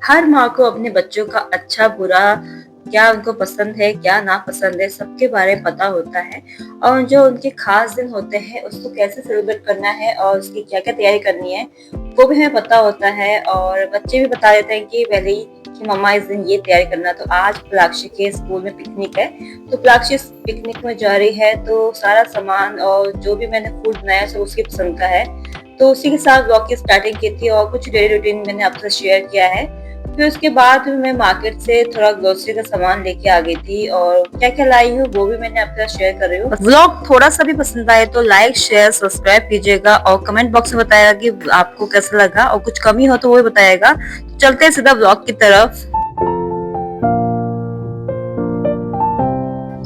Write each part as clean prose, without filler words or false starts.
हर माँ को अपने बच्चों का अच्छा बुरा क्या उनको पसंद है क्या ना पसंद है सबके बारे में पता होता है। और जो उनके खास दिन होते हैं उसको कैसे सेलिब्रेट करना है और उसकी क्या क्या तैयारी करनी है वो भी हमें पता होता है। और बच्चे भी बता देते हैं कि पहले ही कि मम्मा इस दिन ये तैयारी करना। तो आज प्लाक्षी के स्कूल में पिकनिक है, तो प्लाक्षी इस पिकनिक में जा रही है, तो सारा सामान और जो भी मैंने फूड बनाया सब उसकी पसंद का है। तो उसी के साथ ब्लॉग की स्टार्टिंग की थी और कुछ डेली रूटीन मैंने आपसे शेयर किया है। फिर उसके बाद मैं मार्केट से थोड़ा ग्रोसरी का सामान लेके आ गई थी और क्या क्या लाई हूँ वो भी मैंने आपके साथ शेयर कर रही हूँ। व्लॉग थोड़ा सा भी पसंद आए तो लाइक शेयर सब्सक्राइब कीजिएगा और कमेंट बॉक्स में बताएगा कि आपको कैसा लगा और कुछ कमी हो तो वो भी बताएगा। तो चलते हैं सीधा व्लॉग की तरफ।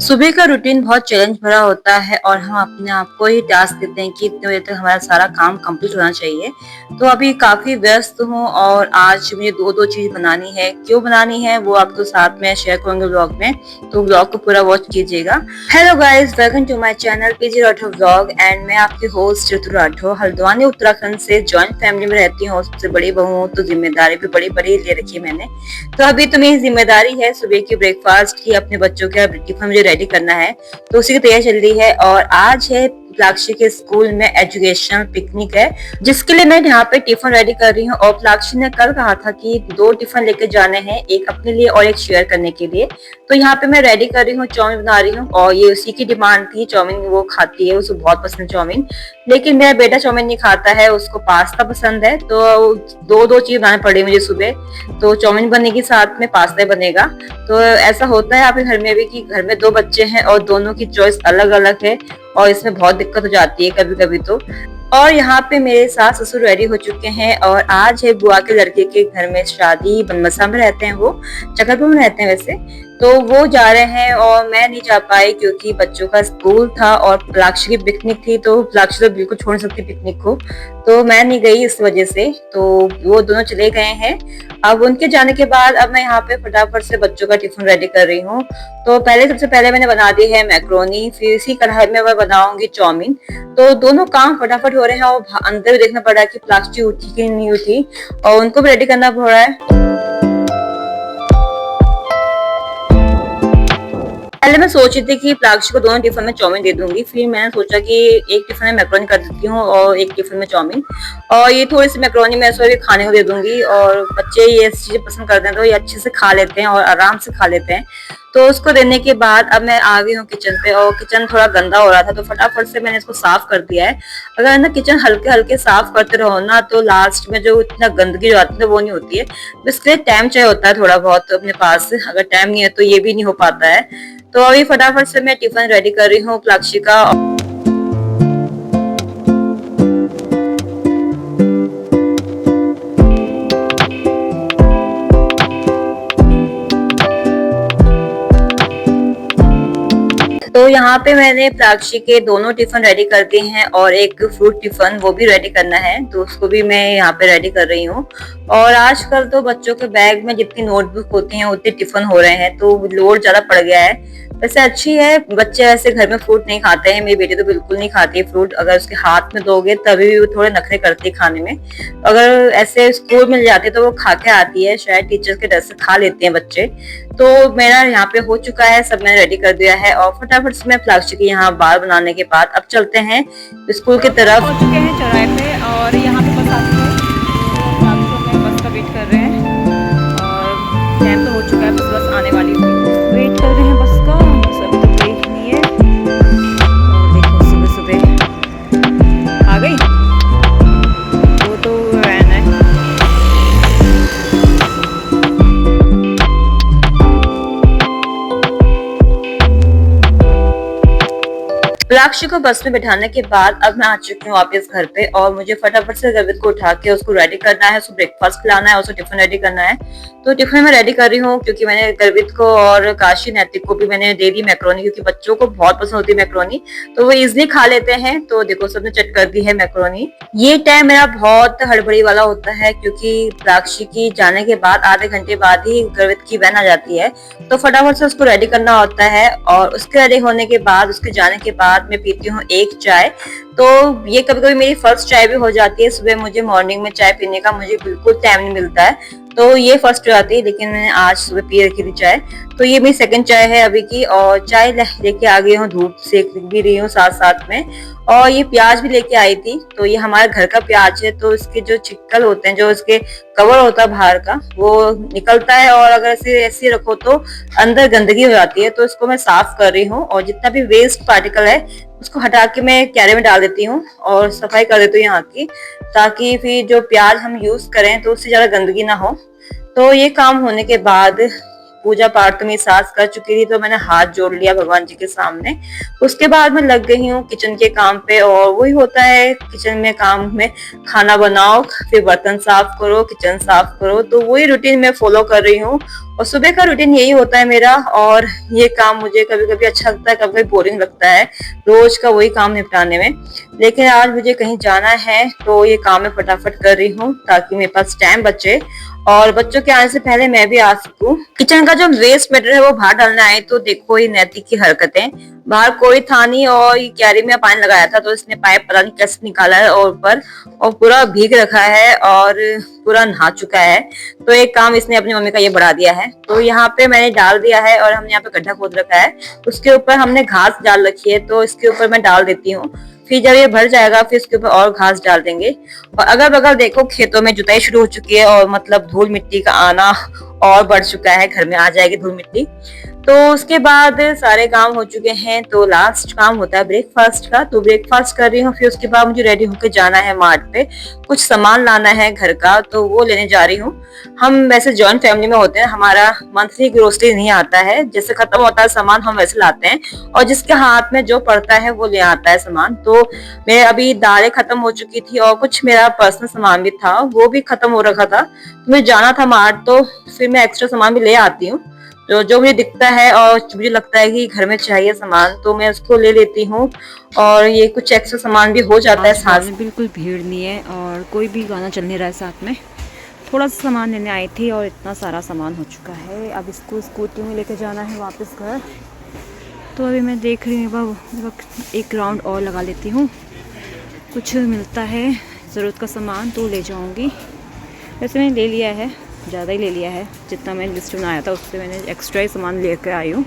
सुबह का रूटीन बहुत चैलेंज भरा होता है और हम अपने आप को ही टास्क देते हैं कि इतने बजे तक हमारा सारा काम कंप्लीट होना चाहिए। तो अभी काफी व्यस्त हूँ और आज मुझे दो दो चीज बनानी है। क्यों बनानी है वो आपको साथ में शेयर करूंगी ब्लॉग में, तो ब्लॉग को पूरा वॉच कीजिएगा। Hello guys, welcome to my channel PG Rathore vlog and मैं आपकी होस्ट ऋतु राठौर हल्द्वानी उत्तराखंड से जॉइंट फैमिली में रहती हूँ। सबसे बड़ी बहू हूँ तो जिम्मेदारी भी बड़ी बड़ी ले रखी है मैंने। तो अभी तो मेरी जिम्मेदारी है सुबह की ब्रेकफास्ट की, अपने बच्चों के टिफिन मुझे रेडी करना है, तो उसी की तैयारी चल रही है। और आज है प्लाक्षी के स्कूल में एजुकेशनल पिकनिक है, जिसके लिए मैं यहाँ पे टिफिन रेडी कर रही हूँ। और प्लाक्षी ने कल कहा था कि 2 टिफिन लेके जाने हैं, एक अपने लिए और एक शेयर करने के लिए। तो यहाँ पे मैं रेडी कर रही हूँ, चाउमीन बना रही हूँ और ये उसी की डिमांड थी। चाउमीन वो खाती है, उसे बहुत पसंद चाउमीन, लेकिन मेरा बेटा चाउमीन नहीं खाता है, उसको पास्ता पसंद है। तो दो दो चीज बनानी पड़ी मुझे सुबह, तो चाउमीन बनेगी साथ में पास्ता बनेगा। तो ऐसा होता है आपके घर में भी कि घर में 2 बच्चे हैं और दोनों की चॉइस अलग अलग है और इसमें बहुत दिक्कत हो जाती है कभी कभी तो। और यहाँ पे मेरे सास ससुर रेडी हो चुके हैं और आज है बुआ के लड़के के घर में शादी। बनमसा में रहते हैं वो, चकरपुर में रहते हैं वैसे। तो वो जा रहे हैं और मैं नहीं जा पाई क्योंकि बच्चों का स्कूल था और प्लाक्षी की पिकनिक थी, तो प्लाक्षी तो बिल्कुल छोड़ नहीं सकती पिकनिक को, तो मैं नहीं गई इस वजह से। तो वो दोनों चले गए हैं। अब उनके जाने के बाद अब मैं यहाँ पे फटाफट से बच्चों का टिफिन रेडी कर रही हूँ। तो सबसे पहले मैंने बना दी है मैक्रोनी, फिर इसी कढ़ाई में मैं बनाऊंगी चाउमीन। तो दोनों काम फटाफट हो रहे हैं और अंदर भी देखना पड़ रहा है कि प्लास्टिक उठी कि नहीं उठी, और उनको भी रेडी करना पड़ रहा है। पहले मैं सोच रही थी कि प्लाक्षी को दोनों टिफिन में चाउमीन दे दूंगी, फिर मैंने सोचा कि एक टिफिन में मैक्रोनी कर देती हूँ और एक टिफिन में चाउमीन। और ये थोड़ी सी मैक्रोनी मैं सभी खाने को दे दूंगी और बच्चे ये चीजें पसंद करते हैं तो ये अच्छे से खा लेते हैं और आराम से खा लेते हैं। तो उसको देने के बाद अब मैं आ गई हूँ किचन पे और किचन थोड़ा गंदा हो रहा था तो फटाफट से मैंने इसको साफ कर दिया है। अगर ना किचन हल्के हल्के साफ करते रहो ना तो लास्ट में जो इतना गंदगी जो आती है वो नहीं होती है। इसके लिए टाइम चाहिए होता है थोड़ा बहुत तो अपने पास, अगर टाइम नहीं है तो ये भी नहीं हो पाता है। तो अभी फटाफट से मैं टिफिन रेडी कर रही हूँ प्लाक्षी का। तो यहाँ पे मैंने प्लाक्षी के दोनों टिफिन रेडी कर दिए हैं और एक फ्रूट टिफिन वो भी रेडी करना है, तो उसको भी मैं यहाँ पे रेडी कर रही हूँ। और आजकल तो बच्चों के बैग में जितनी नोटबुक होती हैं उतने टिफिन हो रहे हैं, तो लोड ज्यादा पड़ गया है। वैसे अच्छी है, बच्चे ऐसे घर में फ्रूट नहीं खाते हैं, मेरी बेटी तो बिल्कुल नहीं खाती है फ्रूट। अगर उसके हाथ में दोगे तभी भी वो थोड़े नखरे करती है खाने में। अगर ऐसे स्कूल मिल जाते तो वो खा के आती है, शायद टीचर्स के डर से खा लेते हैं बच्चे। तो मेरा यहाँ पे हो चुका है, सब मैंने रेडी कर दिया है और फटाफट से मैं प्लास्टिक के यहाँ बाल बनाने के बाद अब चलते हैं स्कूल की तरफ। पहुंच चुके हैं चौराहे पे और यहाँ पे बस आती है, तो बस का वेट कर रहे हैं और टाइम तो हो चुका है, बस आने वाली वेट कर रहे हैं बस का। बस अभी तक वेट नहीं है और देखो सुबह सुबह आ गई वो तो वैन है। प्लाक्षी को बस में बैठाने के बाद अब मैं आ चुकी हूँ वापस घर पे और मुझे फटाफट से गर्वित को उठा के उसको रेडी करना है, उसको ब्रेकफास्ट खिलाना है, उसको टिफिन रेडी करना है। तो टिफिन में रेडी कर रही हूँ क्योंकि मैंने गर्वित को और काशी नैतिक को भी मैंने दे दी मैक्रोनी, क्योंकि बच्चों को बहुत पसंद होती है मैक्रोनी, तो वो इजिली खा लेते हैं। तो देखो सबने चट कर दी है मैक्रोनी। ये टाइम मेरा बहुत हड़बड़ी वाला होता है क्योंकि प्लाक्षी की जाने के बाद आधे घंटे बाद ही गर्वित की वैन आ जाती है, तो फटाफट से उसको रेडी करना होता है। और उसके रेडी होने के बाद उसके जाने के बाद मैं पीती हूँ एक चाय। तो ये कभी कभी मेरी फर्स्ट चाय भी हो जाती है सुबह। मुझे मॉर्निंग में चाय पीने का मुझे बिल्कुल टाइम नहीं मिलता है, तो ये फर्स्ट आती है, लेकिन मैंने आज सुबह पी रखी थी चाय। तो ये मेरी सेकंड चाय है अभी की, और चाय लेके आ गई हूँ, धूप सेक भी रही हूँ साथ साथ में। और ये प्याज भी लेके आई थी, तो ये हमारे घर का प्याज है, तो इसके जो छिक्कल होते हैं, जो इसके कवर होता है बाहर का, वो निकलता है, और अगर इसे ऐसे रखो तो अंदर गंदगी हो जाती है। तो इसको मैं साफ कर रही हूँ, और जितना भी वेस्ट पार्टिकल है उसको हटा के मैं क्यारे में डाल देती हूँ और सफाई कर देती हूँ यहाँ की, ताकि फिर जो प्याज हम यूज करें तो उससे ज्यादा गंदगी ना हो। तो ये काम होने के बाद पूजा पाठ तो मेरी सास कर चुकी थी, तो मैंने हाथ जोड़ लिया भगवान जी के सामने। उसके बाद मैं लग गई हूँ किचन के काम पे, और वही होता है किचन में काम में, खाना बनाओ, फिर बर्तन साफ करो, किचन साफ करो, तो वही रूटीन मैं फॉलो कर रही हूँ। और सुबह का रूटीन यही होता है मेरा, और ये काम मुझे कभी कभी अच्छा लगता है, कभी कभी बोरिंग लगता है रोज का वही काम निपटाने में। लेकिन आज मुझे कहीं जाना है, तो ये काम मैं फटाफट कर रही हूँ ताकि मेरे पास टाइम बचे और बच्चों के आने से पहले मैं भी आ सकूं। किचन का जो वेस्ट मटेरियल है वो बाहर डालना है, तो देखो ये नैतिक की हरकतें। बाहर कोई था नहीं, और ये क्यारी में पानी लगाया था, तो इसने पाइप पता नहीं कैसे निकाला है, और ऊपर और पूरा भीग रखा है और पूरा नहा चुका है। तो एक काम इसने अपनी मम्मी का ये बढ़ा दिया है। तो यहाँ पे मैंने डाल दिया है, और हमने यहाँ पे गड्ढा खोद रखा है, उसके ऊपर हमने घास डाल रखी है, तो इसके ऊपर मैं डाल देती हूँ। फिर जब ये भर जाएगा फिर इसके ऊपर और घास डाल देंगे। और अगल बगल देखो खेतों में जुताई शुरू हो चुकी है, और मतलब धूल मिट्टी का आना और बढ़ चुका है, घर में आ जाएगी धूल मिट्टी। तो उसके बाद सारे काम हो चुके हैं, तो लास्ट काम होता है ब्रेकफास्ट का। तो ब्रेकफास्ट कर रही हूँ, फिर उसके बाद मुझे रेडी होकर जाना है मार्ट पे, कुछ सामान लाना है घर का, तो वो लेने जा रही हूँ। हम वैसे जॉइंट फैमिली में होते हैं, हमारा मंथली ग्रोसरी नहीं आता है, जैसे खत्म होता है सामान हम वैसे लाते हैं, और जिसके हाथ में जो पड़ता है वो ले आता है सामान। तो मैं अभी दालें खत्म हो चुकी थी, और कुछ मेरा पर्सनल सामान भी था वो भी खत्म हो रखा था, तो मुझे जाना था मार्ट, तो फिर मैं एक्स्ट्रा सामान भी ले आती हूँ। तो जो मुझे दिखता है और मुझे लगता है कि घर में चाहिए सामान, तो मैं उसको ले लेती हूँ, और ये कुछ एक्स्ट्रा सामान भी हो जाता है साथ में। बिल्कुल भीड़ नहीं है और कोई भी गाना चल नहीं रहा है साथ में। थोड़ा सा सामान लेने आई थी और इतना सारा सामान हो चुका है। अब इसको स्कूटी में लेके जाना है वापस घर। तो अभी मैं देख रही हूँ एक राउंड और लगा लेती हूँ, कुछ मिलता है ज़रूरत का सामान तो ले जाऊँगी। वैसे मैंने ले लिया है, ज़्यादा ही ले लिया है, जितना मैंने लिस्ट बनाया था उससे मैंने एक्स्ट्रा ही सामान लेकर आई हूँ।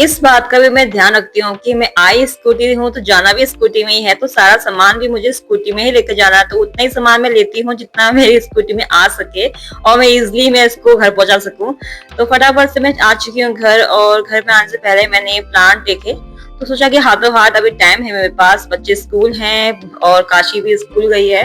इस बात का भी मैं ध्यान रखती हूँ कि मैं आई स्कूटी हूँ तो जाना भी स्कूटी में ही है, तो सारा सामान भी मुझे स्कूटी में ही लेकर जाना है। तो उतना ही सामान मैं लेती हूँ जितना मेरी स्कूटी में आ सके, और मैं इजिली मैं इसको घर पहुंचा सकूं। तो फटाफट से मैं आ चुकी हूँ घर, और घर में आने से पहले मैंने ये प्लांट देखे, तो सोचा कि हाथों हाथ अभी टाइम है मेरे पास, बच्चे स्कूल हैं और काशी भी स्कूल गई है,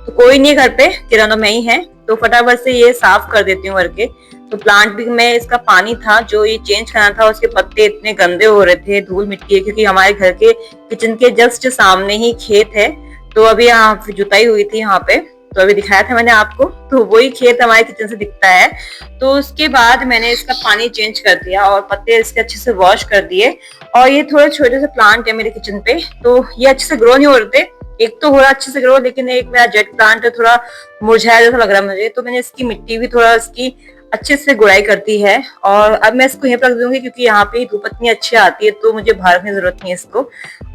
तो कोई नहीं घर पे, किरणों में ही है, तो फटाफट से ये साफ कर देती हूँ करके। तो प्लांट भी मैं इसका पानी था जो ये चेंज करना था, उसके पत्ते इतने गंदे हो रहे थे, धूल मिट्टी है, क्योंकि हमारे घर के किचन के जस्ट सामने ही खेत है। तो अभी यहाँ जुताई हुई थी यहाँ पे, तो अभी दिखाया था मैंने आपको, तो वही खेत हमारे किचन से दिखता है। तो उसके बाद मैंने इसका पानी चेंज कर दिया और पत्ते इसके अच्छे से वॉश कर दिए। और ये थोड़े छोटे से प्लांट है मेरे किचन पे, तो ये अच्छे से ग्रो नहीं हो रहे थे। एक तो हो रहा अच्छे से ग्रो, लेकिन एक मेरा जेट प्लांट है थोड़ा मुरझाया जैसा लग रहा है मुझे, तो मैंने इसकी मिट्टी भी थोड़ा इसकी अच्छे से गुड़ाई करती है। और अब मैं इसको यहीं पर रख दूंगी, क्योंकि यहाँ पे धूप इतनी अच्छी आती है, तो मुझे बाहर रखने की जरूरत नहीं है इसको।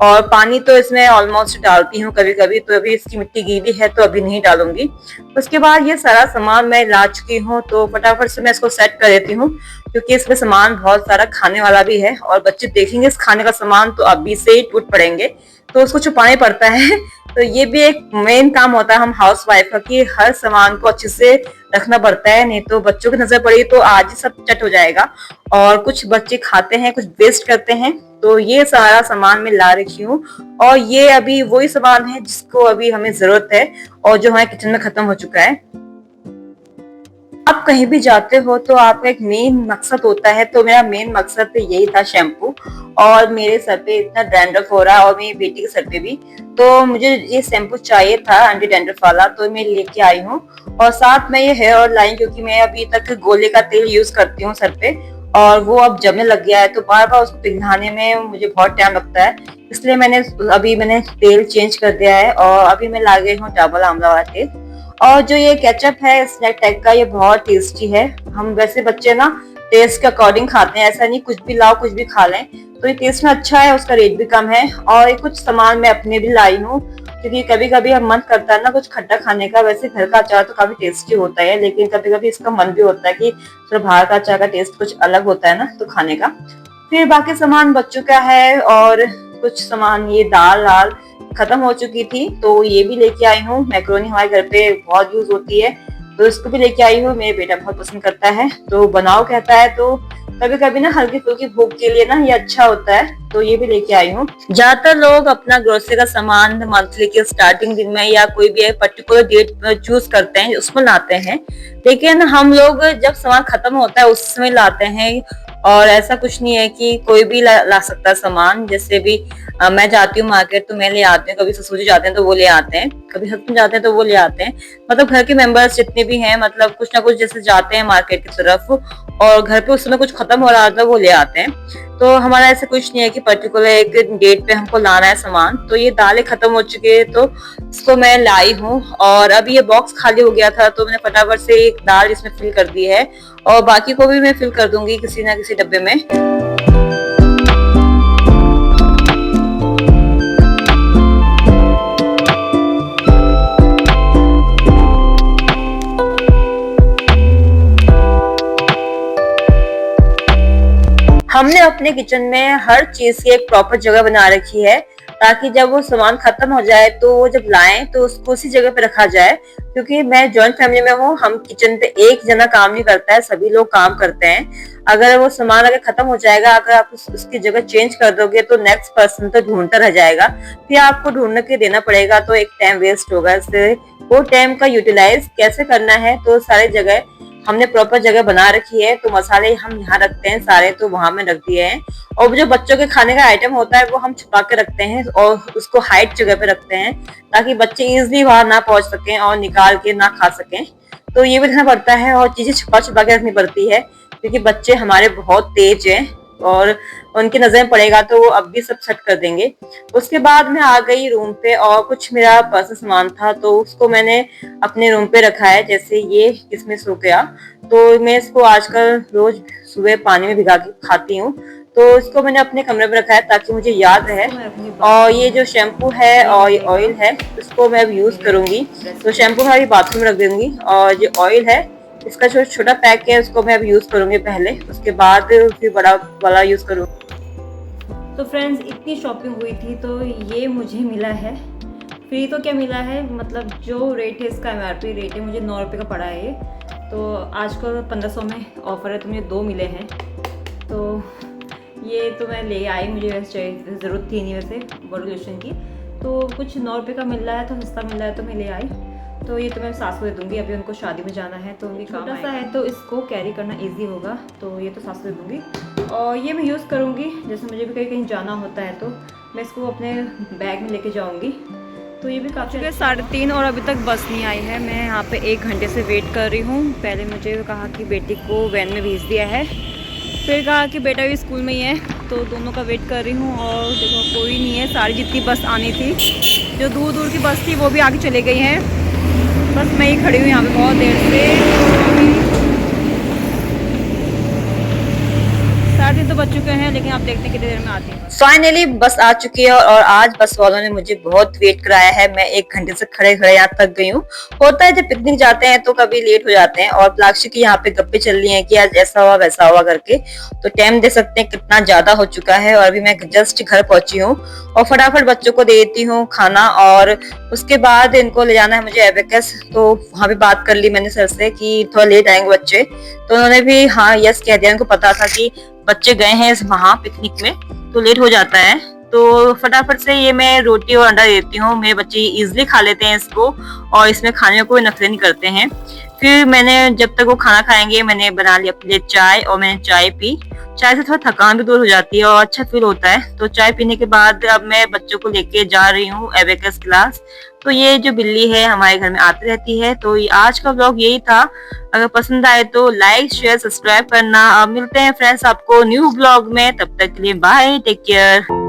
और पानी तो इसमें ऑलमोस्ट डालती हूँ कभी कभी, तो अभी इसकी मिट्टी गीली है तो अभी नहीं डालूंगी। उसके बाद ये सारा सामान मैं ला चुकी हूँ, तो फटाफट से मैं इसको सेट कर देती हूँ, क्योंकि इसमें सामान बहुत सारा खाने वाला भी है, और बच्चे देखेंगे इस खाने का सामान तो अभी से ही टूट पड़ेंगे, तो उसको छुपाना पड़ता है। तो ये भी एक मेन काम होता है हम हाउस वाइफ का, कि हर सामान को अच्छे से रखना पड़ता है, नहीं तो बच्चों की नजर पड़ी तो आज ही सब चट हो जाएगा। और कुछ बच्चे खाते हैं, कुछ वेस्ट करते हैं, तो ये सारा सामान मैं ला रखी हूँ। और ये अभी वही सामान है जिसको अभी हमें जरूरत है, और जो हमारे किचन में खत्म हो चुका है। आप कहीं भी जाते हो तो आपका एक मेन मकसद होता है, तो मेरा मेन मकसद तो यही था शैम्पू। और मेरे सर पे इतना डैंड्रफ हो रहा है, और मेरी बेटी के सर पे भी, तो मुझे ये शैम्पू चाहिए था एंटी डैंड्रफ वाला, तो मैं लेके आई हूँ। और साथ में ये हेयर ऑयल लाई, क्योंकि मैं अभी तक गोले का तेल यूज करती हूँ सर पे, और वो अब जमने लग गया है, तो बार बार उसको पिघलाने में मुझे बहुत टाइम लगता है, इसलिए मैंने तेल चेंज कर दिया है। और अभी मैं ला गई हूँ डबल आंवला वाला तेल। और जो ये केचप है स्नैक टाइप का, ये बहुत टेस्टी है। हम वैसे बच्चे ना टेस्ट के अकॉर्डिंग खाते हैं, ऐसा नहीं कुछ भी लाओ कुछ भी खा लें, तो ये टेस्ट में अच्छा है, उसका रेट भी कम है। और ये कुछ सामान मैं अपने भी लाई हूँ, क्योंकि कभी कभी हम मन करता है ना कुछ खट्टा खाने का। वैसे घर का अचार तो काफी टेस्टी होता है, लेकिन कभी कभी इसका मन भी होता है कि थोड़ा बाहर का अचार का टेस्ट कुछ अलग होता है ना, तो खाने का। फिर बाकी सामान बच चुका है, और कुछ सामान ये दाल दाल खत्म हो चुकी थी, तो ये भी लेके आई हूँ। मैक्रोनी हमारे घर पे बहुत यूज होती है, तो इसको भी लेके आई हूँ। मेरे बेटा बहुत पसंद करता है, तो बनाओ कहता है, तो कभी कभी ना हल्की फुल्की भूख के लिए ना ये अच्छा होता है, तो ये भी लेके आई हूँ। ज्यादातर लोग अपना ग्रोसरी का सामान मंथली के स्टार्टिंग दिन में या कोई भी पर्टिकुलर डेट चूज करते हैं, उसमें लाते हैं। लेकिन हम लोग जब सामान खत्म होता है उस समय लाते हैं, और ऐसा कुछ नहीं है कि कोई भी ला सकता है सामान। जैसे भी मैं जाती हूँ मार्केट तो मैं ले आती हूँ, कभी ससुर जी जाते हैं तो वो ले आते हैं, कभी हस्बैंड जाते हैं तो वो ले आते हैं। मतलब घर के मेंबर्स जितने भी हैं, मतलब कुछ ना कुछ जैसे जाते हैं मार्केट की तरफ, और घर पे उस समय कुछ खत्म हो रहा था वो ले आते हैं। तो हमारा ऐसा कुछ नहीं है कि पर्टिकुलर एक डेट पे हमको लाना है सामान। तो ये दालें खत्म हो चुकी है, तो इसको मैं लाई हूँ। और अभी ये बॉक्स खाली हो गया था, तो मैंने फटाफट से एक दाल इसमें फिल कर दी है, और बाकी को भी मैं फिल कर दूंगी किसी ना किसी डब्बे में। हमने अपने किचन में हर चीज की एक प्रॉपर जगह बना रखी है, ताकि जब वो सामान खत्म हो जाए तो वो जब लाएं तो उसको उसी जगह पे रखा जाए। क्योंकि मैं जॉइंट फैमिली में हूँ, हम किचन पे एक जना काम नहीं करता है, सभी लोग काम करते हैं। अगर वो सामान अगर खत्म हो जाएगा, अगर आप उसकी जगह चेंज कर दोगे तो नेक्स्ट पर्सन तो ढूंढता रह जाएगा, फिर आपको ढूंढने के देना पड़ेगा, तो एक टाइम वेस्ट होगा। इससे वो टाइम का यूटिलाइज कैसे करना है, तो सारी जगह हमने प्रॉपर जगह बना रखी है। तो मसाले हम यहाँ रखते हैं सारे, तो वहां में रख दिए हैं। और जो बच्चों के खाने का आइटम होता है वो हम छुपा के रखते हैं, और उसको हाइड जगह पे रखते हैं, ताकि बच्चे इजिली वहां ना पहुंच सकें और निकाल के ना खा सकें। तो ये भी रखना पड़ता है, और चीजें छुपा छुपा के रखनी पड़ती है, क्योंकि बच्चे हमारे बहुत तेज हैं, और उनकी नजर पड़ेगा तो वो अब भी सब सेट कर देंगे। उसके बाद मैं आ गई रूम पे, और कुछ मेरा पर्सनल सामान था तो उसको मैंने अपने रूम पे रखा है। जैसे ये किसमिस हो गया, तो मैं इसको आजकल रोज सुबह पानी में भिगा के खाती हूँ, तो इसको मैंने अपने कमरे में रखा है ताकि मुझे याद रहे। और ये जो शैम्पू है और ये ऑयल है, इसको मैं अब यूज करूंगी। तो शैम्पू मैं अभी बाथरूम में रख दूंगी, और जो ऑयल है इसका जो छोटा पैक है उसको मैं अब यूज करूंगी पहले, उसके बाद फिर बड़ा वाला यूज करूंगी। तो फ्रेंड्स, इतनी शॉपिंग हुई थी, तो ये मुझे मिला है फ्री। तो क्या मिला है, मतलब जो रेट है इसका MRP रेट है, मुझे 9 रुपये का पड़ा है ये। तो आजकल 1500 में ऑफर है, तो मुझे 2 मिले हैं। तो ये तो मैं ले आई, मुझे वैसे ज़रूरत थी नहीं वैसे बॉडी लोशन की। तो कुछ 9 रुपये का मिल रहा है, तो सस्ता मिल रहा है, तो मैं ले आई। तो ये तो मैं सास को दे दूँगी, अभी उनको शादी में जाना है, तो उनकी छोटा सा है तो इसको कैरी करना इजी होगा, तो ये तो सास को दे दूँगी। और ये मैं यूज़ करूँगी, जैसे मुझे भी कहीं कहीं जाना होता है तो मैं इसको अपने बैग में लेके जाऊँगी। तो ये भी काफ़ी 3:30 और अभी तक बस नहीं आई है। मैं यहाँ पे 1 घंटे से वेट कर रही हूँ। पहले मुझे कहा कि बेटी को वैन में भेज दिया है, फिर कहा कि बेटा भी स्कूल में ही है, तो दोनों का वेट कर रही हूँ। और देखो कोई नहीं है, सारी जितनी बस आनी थी, जो दूर दूर की बस थी वो भी आगे चले गई हैं। बस मैं ही खड़ी हूँ यहाँ पे बहुत देर से। 3:30 तो बज चुके हैं, लेकिन आप देखते हैं कितनी देर में आती है। फाइनली बस आ चुकी है, और आज बस वालों ने मुझे बहुत वेट कराया है। मैं 1 घंटे से खड़े खड़े यहाँ तक गई हूँ। होता है जब पिकनिक जाते हैं तो कभी लेट हो जाते हैं, और प्लास्टिक की यहाँ पे गप्पे चल रही हैं कि आज ऐसा हुआ वैसा हुआ करके। तो टाइम दे सकते हैं कितना ज्यादा हो चुका है, और अभी मैं जस्ट घर पहुंची हूँ, और फटाफट बच्चों को दे देती हूँ खाना। और उसके बाद इनको ले जाना है मुझे एबेकस, तो वहां भी बात कर ली मैंने सर से कि थोड़ा लेट आएंगे बच्चे, तो उन्होंने भी हाँ यस कह दिया। उनको पता था कि बच्चे गए हैं वहां पिकनिक में, तो लेट हो जाता है। तो फटाफट से ये मैं रोटी और अंडा देती हूँ, मेरे बच्चे इजीली खा लेते हैं इसको, और इसमें खाने में कोई नखरे नहीं करते हैं। फिर मैंने जब तक वो खाना खाएंगे मैंने बना लिया अपने लिए चाय, और मैंने चाय पी। चाय से थोड़ा थकान भी दूर हो जाती है और अच्छा फील होता है। तो चाय पीने के बाद अब मैं बच्चों को लेके जा रही हूँ एबेकस क्लास। तो ये जो बिल्ली है हमारे घर में आती रहती है। तो आज का व्लॉग यही था। अगर पसंद आए तो लाइक शेयर सब्सक्राइब करना। अब मिलते हैं फ्रेंड्स आपको न्यू व्लॉग में, तब तक के लिए बाय, टेक केयर।